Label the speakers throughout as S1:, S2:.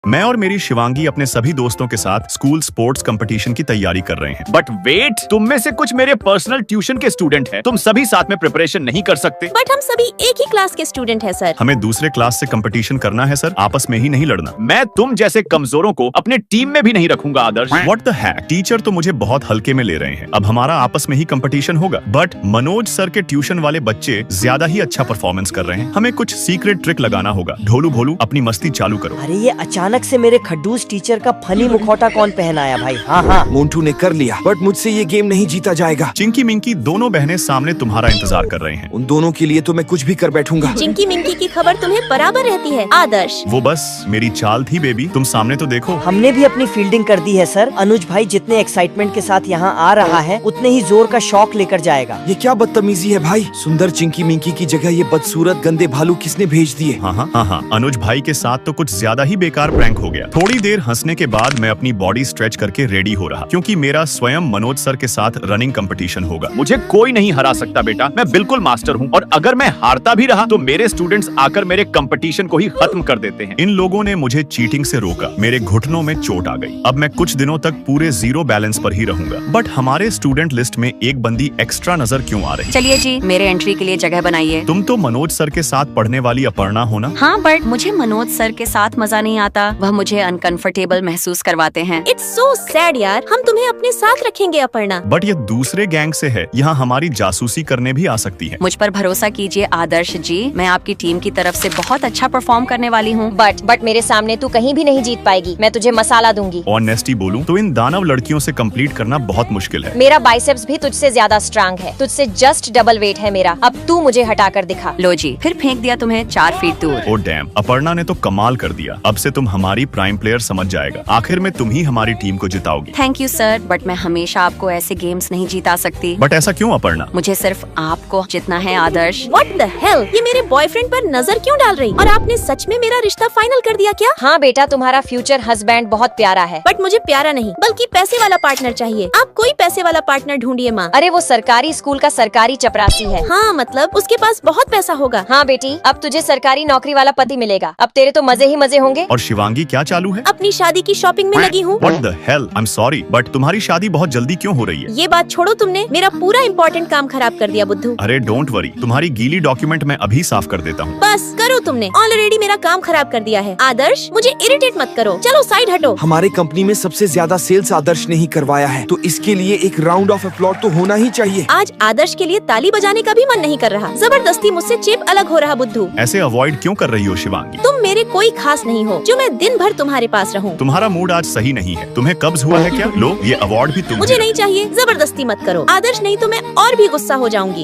S1: मैं और मेरी शिवांगी अपने सभी दोस्तों के साथ स्कूल स्पोर्ट्स कंपटीशन की तैयारी कर रहे हैं।
S2: बट वेट, तुम में से कुछ मेरे पर्सनल ट्यूशन के स्टूडेंट हैं। तुम सभी साथ में प्रिपरेशन नहीं कर सकते।
S3: बट हम सभी एक ही क्लास के स्टूडेंट हैं सर।
S1: हमें दूसरे क्लास से कंपटीशन करना है सर, आपस में ही नहीं लड़ना।
S2: मैं तुम जैसे कमजोरों को अपने टीम में भी नहीं रखूंगा आदर्श।
S1: व्हाट द हैक, टीचर तो मुझे बहुत हल्के में ले रहे हैं। अब हमारा आपस में ही कंपटीशन होगा। बट मनोज सर के ट्यूशन वाले बच्चे ज्यादा ही अच्छा परफॉर्मेंस कर रहे हैं। हमें कुछ सीक्रेट ट्रिक लगाना होगा। ढोलू भोलू अपनी मस्ती चालू करो।
S4: अरे ये अचानक से मेरे खड्डूस टीचर का फनी मुखौटा कौन पहनाया भाई? हाँ हाँ,
S5: मोन्टू ने कर लिया, बट मुझसे ये गेम नहीं जीता जाएगा।
S1: चिंकी मिंकी दोनों बहनें सामने तुम्हारा इंतजार कर रहे हैं।
S5: उन दोनों के लिए तो मैं कुछ भी कर बैठूंगा।
S3: चिंकी मिंकी की खबर तुम्हें बराबर रहती है आदर्श।
S1: वो बस मेरी चाल थी बेबी, तुम सामने तो देखो।
S4: हमने भी अपनी फील्डिंग कर दी है सर। अनुज भाई जितने एक्साइटमेंट के साथ यहाँ आ रहा है उतने ही जोर का शौक लेकर जाएगा।
S5: ये क्या बदतमीजी है भाई? सुंदर चिंकी मिंकी की जगह ये बदसूरत गंदे भालू किसने भेज दिए?
S1: हाँ, अनुज भाई के साथ तो कुछ ज्यादा ही बेकार प्रैंक हो गया। थोड़ी देर हंसने के बाद मैं अपनी बॉडी स्ट्रेच करके रेडी हो रहा, क्योंकि मेरा स्वयं मनोज सर के साथ रनिंग कंपटीशन होगा।
S2: मुझे कोई नहीं हरा सकता बेटा, मैं बिल्कुल मास्टर हूँ। और अगर मैं हारता भी रहा तो मेरे स्टूडेंट्स आकर मेरे कंपटीशन को ही खत्म कर देते हैं।
S1: इन लोगों ने मुझे चीटिंग से रोका, मेरे घुटनों में चोट आ गई। अब मैं कुछ दिनों तक पूरे जीरो बैलेंस पर ही रहूंगा। बट हमारे स्टूडेंट लिस्ट में एक बंदी एक्स्ट्रा नजर क्यों आ रही?
S6: चलिए जी, मेरे एंट्री के लिए जगह बनाइए।
S1: तुम तो मनोज सर के साथ पढ़ने वाली अपर्णा हो ना?
S6: हाँ, बट मुझे मनोज सर के साथ मजा नहीं आता। वह मुझे अनकंफर्टेबल महसूस करवाते हैं।
S3: इट्स सो सैड यार। हम तुम्हें अपने साथ रखेंगे अपर्णा।
S1: बट ये दूसरे गैंग से है, यहाँ हमारी जासूसी करने भी आ सकती है।
S6: मुझ पर भरोसा कीजिए आदर्श जी, मैं आपकी टीम की तरफ से बहुत अच्छा परफॉर्म करने वाली हूँ।
S7: बट मेरे सामने तू कहीं भी नहीं जीत पाएगी। मैं तुझे मसाला दूंगी।
S1: ऑनेस्टी बोलूं तो इन दानव लड़कियों से कंप्लीट करना बहुत मुश्किल है।
S7: मेरा बाइसेप्स भी तुझसे ज्यादा स्ट्रांग है। तुझसे जस्ट डबल वेट है मेरा। अब तू मुझे हटा कर दिखा।
S6: लो जी, फिर फेंक दिया तुम्हें 4 फीट दूर।
S1: ओ डैम, अपर्णा ने तो कमाल कर दिया। अब से तुम हमारी प्राइम प्लेयर समझ जाएगा। आखिर में तुम ही हमारी टीम को जिताओगी।
S6: थैंक यू सर, बट मैं हमेशा आपको ऐसे गेम्स नहीं जीता सकती।
S1: बट ऐसा क्यों अपर्णा?
S6: मुझे सिर्फ आपको जितना है आदर्श।
S3: What the hell? ये मेरे बॉयफ्रेंड पर नजर क्यों डाल रही? और आपने सच में मेरा रिश्ता फाइनल कर दिया क्या?
S7: हाँ बेटा, तुम्हारा फ्यूचर हस्बैंड बहुत प्यारा है।
S3: बट मुझे प्यारा नहीं बल्कि पैसे वाला पार्टनर चाहिए। आप कोई पैसे वाला पार्टनर ढूंढिए माँ।
S7: अरे वो सरकारी स्कूल का सरकारी चपरासी है।
S3: हाँ मतलब उसके पास बहुत पैसा होगा।
S7: हाँ बेटी, अब तुझे सरकारी नौकरी वाला पति मिलेगा। अब तेरे तो मजे ही मजे होंगे।
S1: और शिवांगी क्या चालू है?
S3: अपनी शादी की शॉपिंग में लगी हूँ।
S1: What the hell? I'm sorry, but तुम्हारी शादी बहुत जल्दी क्यों हो रही है?
S3: ये बात छोड़ो, तुमने मेरा पूरा इम्पोर्टेंट काम खराब कर दिया बुद्धू।
S1: अरे डोंट वरी, तुम्हारी गीली डॉक्यूमेंट मैं अभी साफ कर देता हूँ।
S3: बस करो, तुमने ऑलरेडी मेरा काम खराब कर दिया है। आदर्श, मुझे इरिटेट मत करो। चलो साइड हटो।
S5: हमारे कंपनी में सबसे ज्यादा सेल्स आदर्श ने ही करवाया है, तो इसके लिए एक राउंड ऑफ अपलॉज तो होना ही चाहिए।
S3: आज आदर्श के लिए ताली बजाने का भी मन नहीं कर रहा। जबरदस्ती मुझसे चेप अलग हो रहा बुद्धू।
S1: ऐसे अवॉइड क्यों कर रही हो शिवांगी?
S3: तुम मेरे कोई खास नहीं हो जो मैं दिन भर तुम्हारे पास रहूं।
S1: तुम्हारा मूड आज सही नहीं है। तुम्हें कब्ज हुआ है क्या? लो, ये अवार्ड भी तुम।
S3: मुझे नहीं चाहिए। जबरदस्ती मत करो आदर्श, नहीं तो मैं और भी गुस्सा हो जाऊंगी।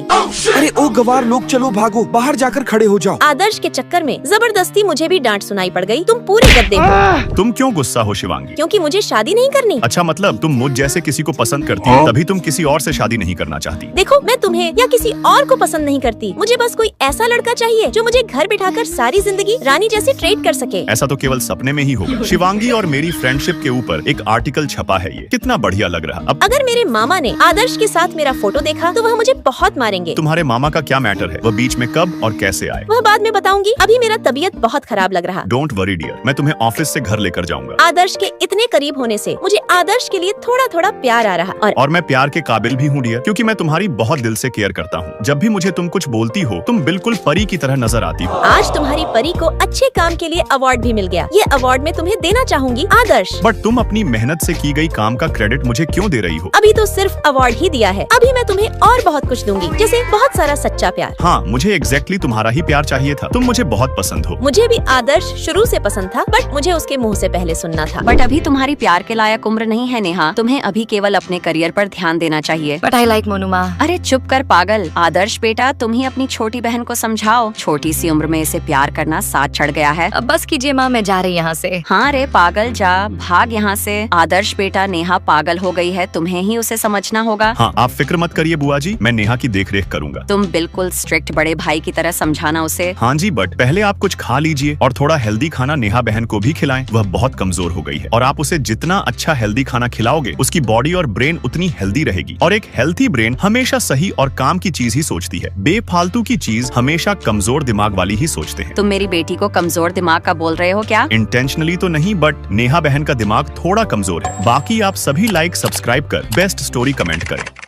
S5: अरे ओ गवार लोग, चलो भागो, बाहर जाकर खड़े हो जाओ।
S3: आदर्श के चक्कर में जबरदस्ती मुझे भी डांट सुनाई पड़ गई। तुम पूरे गद्दे हो।
S1: तुम क्यों गुस्सा हो शिवांगी?
S3: क्योंकि मुझे शादी नहीं करनी।
S1: अच्छा, मतलब तुम मुझ जैसे किसी को पसंद करती हो, तभी तुम किसी और से शादी नहीं करना चाहती।
S3: देखो, मैं तुम्हें या किसी और को पसंद नहीं करती। मुझे बस कोई ऐसा लड़का चाहिए जो मुझे घर बिठाकर सारी जिंदगी रानी जैसे ट्रीट कर सके।
S1: ऐसा तो केवल सपने में ही होगा। शिवांगी और मेरी फ्रेंडशिप के ऊपर एक आर्टिकल छपा है, ये कितना बढ़िया लग रहा। अब
S3: अगर मेरे मामा ने आदर्श के साथ मेरा फोटो देखा तो वह मुझे बहुत मारेंगे।
S1: तुम्हारे मामा का क्या मैटर है? वह बीच में कब और कैसे आए?
S3: वह बाद में बताऊंगी। अभी मेरा तबीयत बहुत खराब लग रहा।
S1: डोंट वरी डियर, मैं तुम्हें ऑफिस से घर लेकर जाऊंगा।
S3: आदर्श के इतने करीब होने से मुझे आदर्श के लिए थोड़ा थोड़ा प्यार आ रहा।
S1: और मैं प्यार के काबिल भी हूँ डियर, क्योंकि मैं तुम्हारी बहुत दिल से केयर करता हूँ। जब भी मुझे तुम कुछ बोलती हो, तुम बिल्कुल परी की तरह नजर आती हो।
S3: आज तुम्हारी परी को अच्छे काम के लिए अवार्ड भी मिल गया। ये अवार्ड मैं तुम्हें देना चाहूंगी आदर्श।
S1: बट तुम अपनी मेहनत से की गई काम का क्रेडिट मुझे क्यों दे रही हो?
S3: अभी तो सिर्फ अवार्ड ही दिया है। अभी मैं तुम्हें और बहुत कुछ दूंगी, जैसे बहुत सारा सच्चा प्यार।
S1: हाँ, मुझे एग्जैक्टली तुम्हारा ही प्यार चाहिए था। तुम मुझे बहुत पसंद हो।
S3: मुझे भी आदर्श शुरू से पसंद था, बट मुझे उसके मुंह से पहले सुनना था।
S6: बट अभी तुम्हारी प्यार के लायक उम्र नहीं है नेहा। तुम्हें अभी केवल अपने करियर पर ध्यान देना चाहिए।
S8: बट आई लाइक मोनू माँ।
S6: अरे चुप कर पागल। आदर्श बेटा, तुम ही अपनी छोटी बहन को समझाओ। छोटी सी उम्र में इसे प्यार करना साथ चढ़ गया है।
S8: अब बस कीजिए माँ, मैं जा रही यहाँ से।
S6: हाँ रे पागल, जा भाग यहाँ से। आदर्श बेटा, नेहा पागल हो गई है, तुम्हें ही उसे समझना होगा।
S1: हाँ, आप फिक्र मत करिए बुआ जी, मैं नेहा की देख रेख करूंगा।
S6: तुम बिल्कुल स्ट्रिक्ट बड़े भाई की तरह समझाना उसे।
S1: हाँ जी, बट पहले आप कुछ खा लीजिए और थोड़ा हेल्दी खाना नेहा बहन को भी खिलाएं। वह बहुत कमजोर हो गई है और आप उसे जितना अच्छा हेल्दी खाना खिलाओगे, उसकी बॉडी और ब्रेन उतनी हेल्दी रहेगी। और एक हेल्थी ब्रेन हमेशा सही और काम की चीज ही सोचती है। बेफालतू की चीज हमेशा कमजोर दिमाग वाली ही सोचते हैं।
S6: तुम मेरी बेटी को कमजोर दिमाग का बोल रहे हो क्या?
S1: इंटेंशनली तो नहीं, बट नेहा बहन का दिमाग थोड़ा कमजोर है। बाकी आप सभी लाइक सब्सक्राइब कर बेस्ट स्टोरी कमेंट करें।